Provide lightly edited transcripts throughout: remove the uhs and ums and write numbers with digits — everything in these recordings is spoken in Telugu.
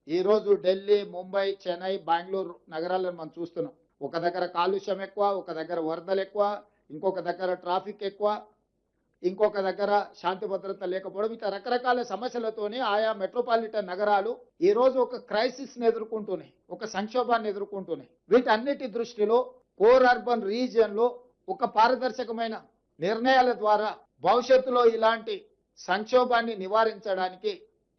ఈరోజు ఢిల్లీ, ముంబై, చెన్నై, బెంగళూరు నగరాలను మనం చూస్తున్నాం. ఒక దగ్గర కాలుష్యం ఎక్కువ, ఒక దగ్గర వరదలు ఎక్కువ, ఇంకొక దగ్గర ట్రాఫిక్ ఎక్కువ, ఇంకొక దగ్గర శాంతి భద్రత లేకపోవడం, ఇట్లా రకరకాల సమస్యలతోని ఆయా మెట్రోపాలిటన్ నగరాలు ఈ రోజు ఒక క్రైసిస్ని ఎదుర్కొంటున్నాయి, ఒక సంక్షోభాన్ని ఎదుర్కొంటున్నాయి. వీటన్నిటి దృష్టిలో కోర్ అర్బన్ రీజియన్లో ఒక పారదర్శకమైన నిర్ణయాల ద్వారా భవిష్యత్తులో ఇలాంటి సంక్షోభాన్ని నివారించడానికి,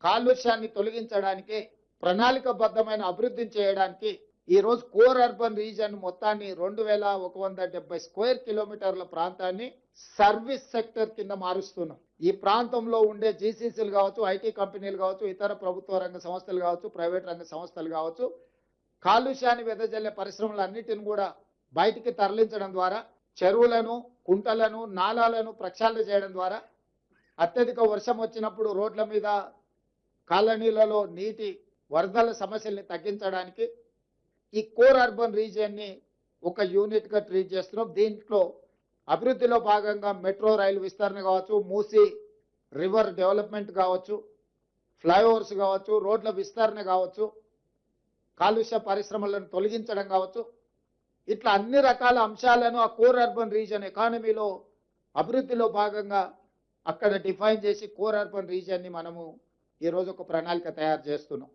కాలుష్యాన్ని తొలగించడానికి, ప్రణాళికబద్ధమైన అభివృద్ధిని చేయడానికి ఈరోజు కోర్ అర్బన్ రీజియన్ మొత్తాన్ని 2170 స్క్వేర్ కిలోమీటర్ల ప్రాంతాన్ని సర్వీస్ సెక్టర్ కింద మారుస్తున్నాం. ఈ ప్రాంతంలో ఉండే జీసీసీలు కావచ్చు, ఐటీ కంపెనీలు కావచ్చు, ఇతర ప్రభుత్వ రంగ సంస్థలు కావచ్చు, ప్రైవేట్ రంగ సంస్థలు కావచ్చు, కాలుష్యాన్ని వెదజల్లే పరిశ్రమలన్నిటిని కూడా బయటికి తరలించడం ద్వారా, చెరువులను, కుంటలను, నాలాలను ప్రక్షాళన చేయడం ద్వారా, అత్యధిక వర్షం వచ్చినప్పుడు రోడ్ల మీద, కాలనీలలో నీటి వరదల సమస్యల్ని తగ్గించడానికి ఈ కోర్ అర్బన్ రీజియన్ని ఒక యూనిట్గా ట్రీట్ చేస్తున్నాం. దీంట్లో అభివృద్ధిలో భాగంగా మెట్రో రైలు విస్తరణ కావచ్చు, మూసీ రివర్ డెవలప్మెంట్ కావచ్చు, ఫ్లైఓవర్స్ కావచ్చు, రోడ్ల విస్తరణ కావచ్చు, కాలుష్య పరిశ్రమలను తొలగించడం కావచ్చు, ఇట్లా అన్ని రకాల అంశాలను ఆ కోర్ అర్బన్ రీజియన్ ఎకానమీలో అభివృద్ధిలో భాగంగా అక్కడ డిఫైన్ చేసి కోర్ అర్బన్ రీజియన్ని మనము ఈరోజు ఒక ప్రణాళిక తయారు చేస్తున్నాం.